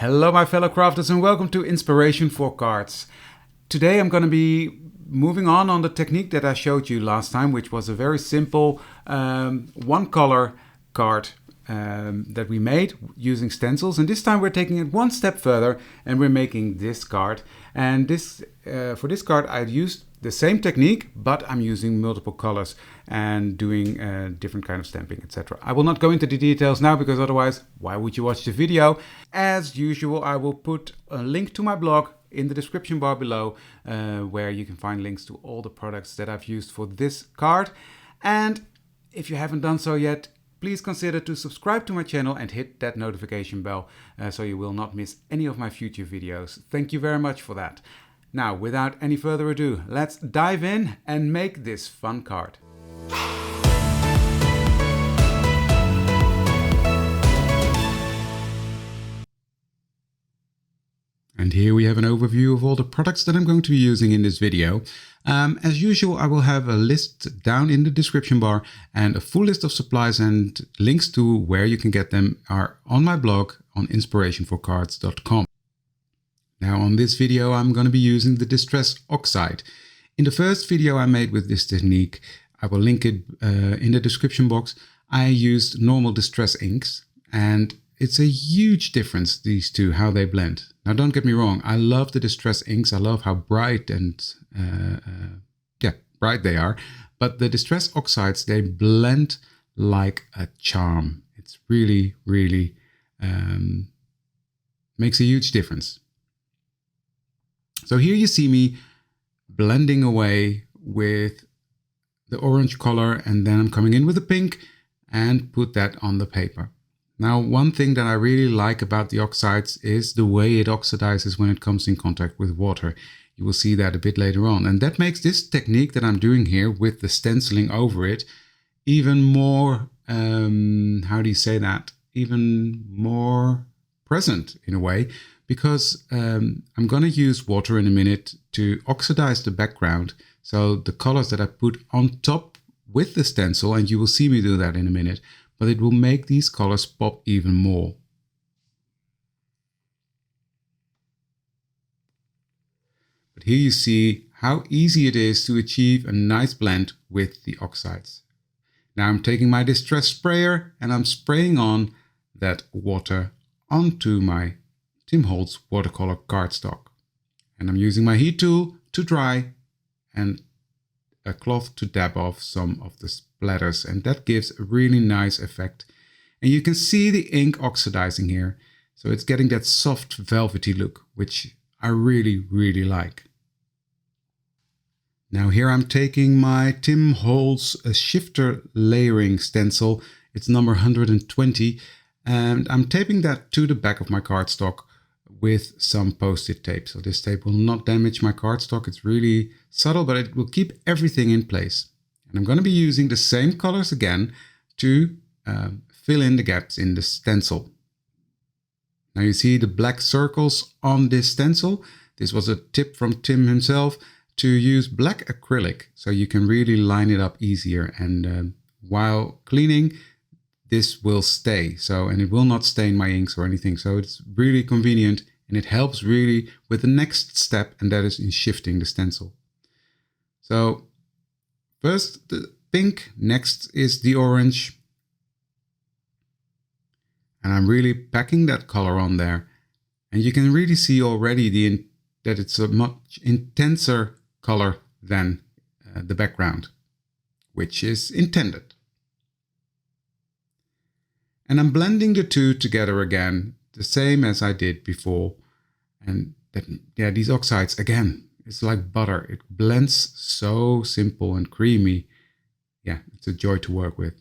Hello my fellow crafters and welcome to Inspiration for Cards. Today I'm going to be moving on the technique that I showed you last time, which was a very simple one color card that we made using stencils. And this time we're taking it one step further and we're making this card. And this for this card I used the same technique, but I'm using multiple colors and doing different kind of stamping, etc. I will not go into the details now because otherwise, why would you watch the video? As usual, I will put a link to my blog in the description bar below, where you can find links to all the products that I've used for this card. And if you haven't done so yet, please consider to subscribe to my channel and hit that notification bell so you will not miss any of my future videos. Thank you very much for that. Now, without any further ado, let's dive in and make this fun card. And here we have an overview of all the products that I'm going to be using in this video. As usual, I will have a list down in the description bar, and a full list of supplies and links to where you can get them are on my blog on inspirationforcards.com. Now on this video I'm going to be using the Distress Oxide. In the first video I made with this technique, I will link it in the description box, I used normal Distress inks, and it's a huge difference, these two, how they blend. Now don't get me wrong, I love the Distress inks, I love how bright and bright they are, but the Distress Oxides, they blend like a charm. It's really makes a huge difference. So here you see me blending away with the orange color, and then I'm coming in with the pink and put that on the paper. Now, one thing that I really like about the oxides is the way it oxidizes when it comes in contact with water. You will see that a bit later on. And that makes this technique that I'm doing here with the stenciling over it even more, even more present in a way. Because I'm going to use water in a minute to oxidize the background. So the colors that I put on top with the stencil, and you will see me do that in a minute, but it will make these colors pop even more. But here you see how easy it is to achieve a nice blend with the oxides. Now I'm taking my Distress sprayer and I'm spraying on that water onto my Tim Holtz watercolor cardstock. And I'm using my heat tool to dry and a cloth to dab off some of the splatters, and that gives a really nice effect. And you can see the ink oxidizing here. So it's getting that soft velvety look, which I really like. Now here I'm taking my Tim Holtz shifter layering stencil. It's number 120, and I'm taping that to the back of my cardstock with some post-it tape. So this tape will not damage my cardstock. It's really subtle, but it will keep everything in place. And I'm going to be using the same colors again to fill in the gaps in the stencil. Now you see the black circles on this stencil. This was a tip from Tim himself to use black acrylic so you can really line it up easier. And while cleaning, this will stay, and it will not stain my inks or anything. So it's really convenient, and it helps really with the next step, and that is in shifting the stencil. So first the pink, next is the orange. And I'm really packing that color on there. And you can really see already that it's a much intenser color than the background, which is intended. And I'm blending the two together again, the same as I did before. And these oxides, again, it's like butter. It blends so simple and creamy. Yeah, it's a joy to work with.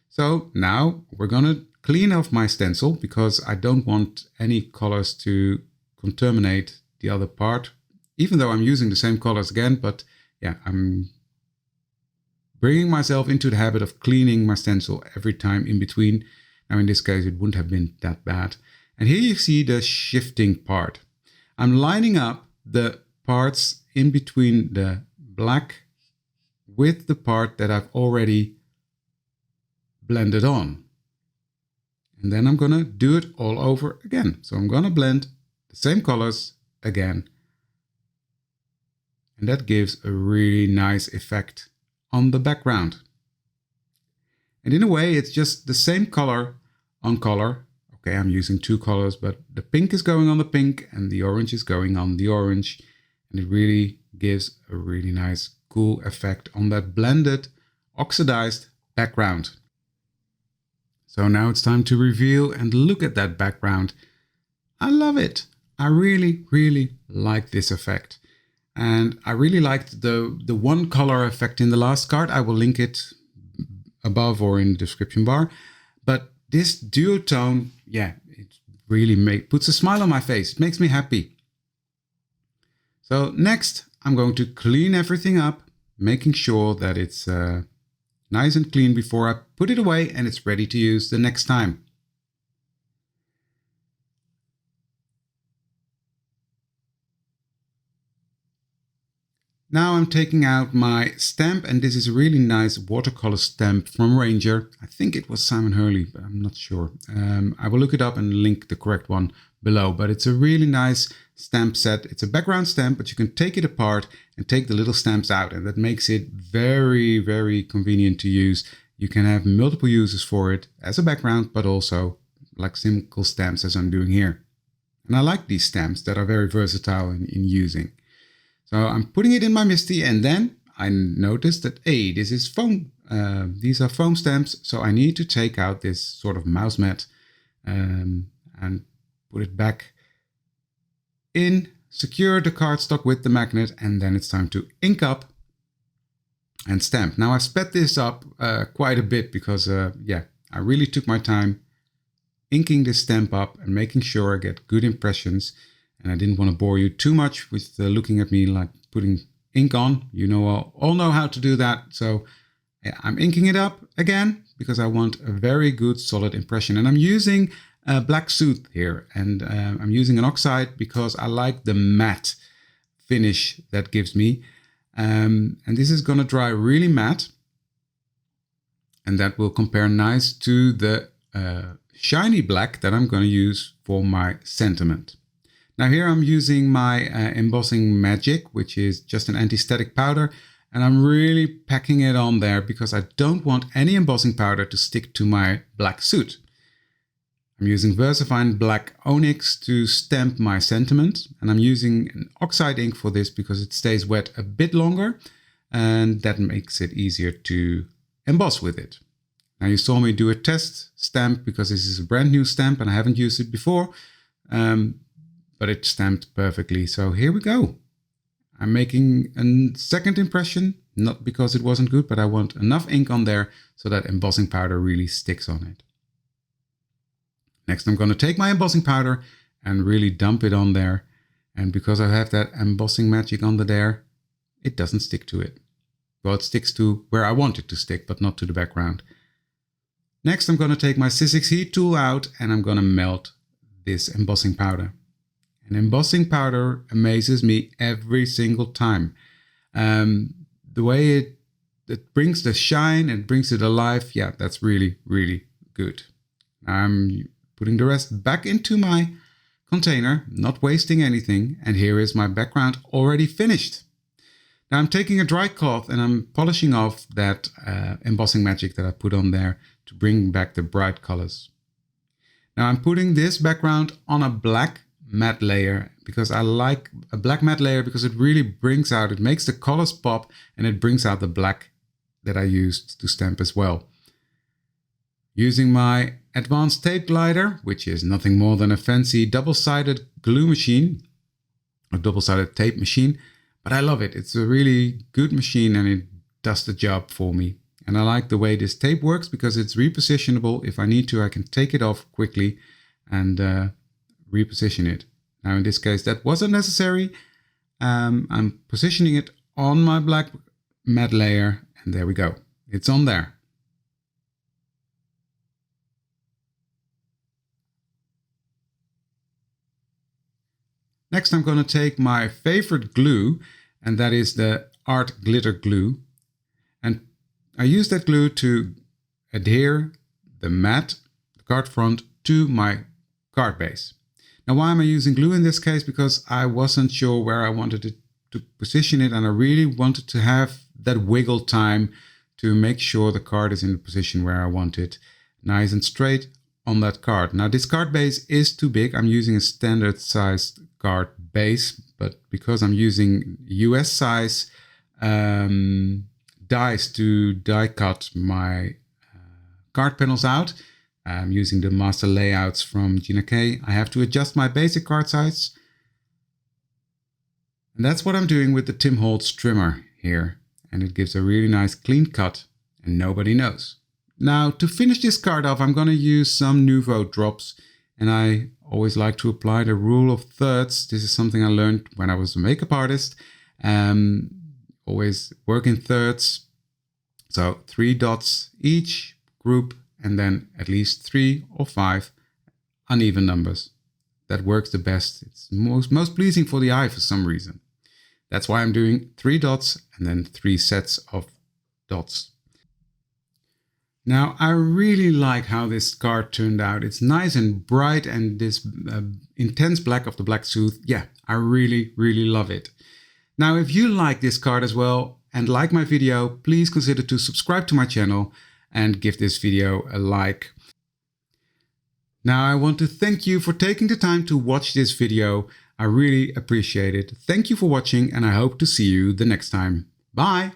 So now we're going to clean off my stencil because I don't want any colors to contaminate the other part, even though I'm using the same colors again. But yeah, I'm bringing myself into the habit of cleaning my stencil every time in between. Now in this case it wouldn't have been that bad. And here you see the shifting part. I'm lining up the parts in between the black with the part that I've already blended on. And then I'm gonna do it all over again. So I'm gonna blend the same colors again. And that gives a really nice effect on the background. And in a way, it's just the same color on color. Okay, I'm using two colors, but the pink is going on the pink and the orange is going on the orange. And it really gives a really nice, cool effect on that blended, oxidized background. So now it's time to reveal and look at that background. I love it. I really, really like this effect. And I really liked the one color effect in the last card. I will link it above or in the description bar. But this duotone, yeah, it really puts a smile on my face. It makes me happy. So next, I'm going to clean everything up, making sure that it's nice and clean before I put it away and it's ready to use the next time. Now I'm taking out my stamp, and this is a really nice watercolor stamp from Ranger. I think it was Simon Hurley, but I'm not sure. I will look it up and link the correct one below, but it's a really nice stamp set. It's a background stamp, but you can take it apart and take the little stamps out, and that makes it very, very convenient to use. You can have multiple uses for it as a background, but also like simple stamps as I'm doing here. And I like these stamps that are very versatile in using. So I'm putting it in my Misti, and then I noticed that, hey, this is foam. These are foam stamps, so I need to take out this sort of mouse mat and put it back in, secure the cardstock with the magnet, and then it's time to ink up and stamp. Now I sped this up quite a bit because, yeah, I really took my time inking this stamp up and making sure I get good impressions. And I didn't want to bore you too much with looking at me like putting ink on. You know, all know how to do that. So yeah, I'm inking it up again because I want a very good solid impression. And I'm using black soot here. And I'm using an Oxide because I like the matte finish that gives me. And this is going to dry really matte. And that will compare nice to the shiny black that I'm going to use for my sentiment. Now here I'm using my Embossing Magic, which is just an anti-static powder, and I'm really packing it on there because I don't want any embossing powder to stick to my black soot. I'm using Versafine Black Onyx to stamp my sentiment, and I'm using an Oxide ink for this because it stays wet a bit longer, and that makes it easier to emboss with it. Now you saw me do a test stamp because this is a brand new stamp and I haven't used it before. But it stamped perfectly. So here we go. I'm making a second impression, not because it wasn't good, but I want enough ink on there so that embossing powder really sticks on it. Next, I'm going to take my embossing powder and really dump it on there. And because I have that embossing magic under there, it doesn't stick to it. Well, it sticks to where I want it to stick, but not to the background. Next, I'm going to take my Sizzix heat tool out and I'm going to melt this embossing powder. And embossing powder amazes me every single time. The way it brings the shine and brings it alive, yeah, that's really, really good. I'm putting the rest back into my container, not wasting anything. And here is my background already finished. Now I'm taking a dry cloth and I'm polishing off that embossing magic that I put on there to bring back the bright colors. Now I'm putting this background on a black matte layer because I like a black matte layer because it really brings out, it makes the colors pop and it brings out the black that I used to stamp as well. Using my advanced tape glider, which is nothing more than a fancy double-sided glue machine, a double-sided tape machine, but I love it. It's a really good machine and it does the job for me. And I like the way this tape works because it's repositionable. If I need to, I can take it off quickly and reposition it. Now in this case that wasn't necessary. I'm positioning it on my black matte layer and there we go. It's on there. Next I'm going to take my favorite glue and that is the Art Glitter Glue. And I use that glue to adhere the matte, the card front to my card base. Now, why am I using glue in this case? Because I wasn't sure where I wanted it to position it, and I really wanted to have that wiggle time to make sure the card is in the position where I want it, nice and straight on that card. Now, this card base is too big. I'm using a standard sized card base, but because I'm using US size dies to die cut my card panels out, I'm using the master layouts from Gina K. I have to adjust my basic card size. And that's what I'm doing with the Tim Holtz trimmer here. And it gives a really nice clean cut and nobody knows. Now, to finish this card off, I'm going to use some Nouveau drops. And I always like to apply the rule of thirds. This is something I learned when I was a makeup artist. Always work in thirds. So 3 dots each group, and then at least 3 or 5 uneven numbers. That works the best. It's most pleasing for the eye for some reason. That's why I'm doing 3 dots and then 3 sets of dots. Now, I really like how this card turned out. It's nice and bright, and this intense black of the black soot. Yeah, I really, really love it. Now, if you like this card as well and like my video, please consider to subscribe to my channel and give this video a like. Now, I want to thank you for taking the time to watch this video. I really appreciate it. Thank you for watching, and I hope to see you the next time. Bye!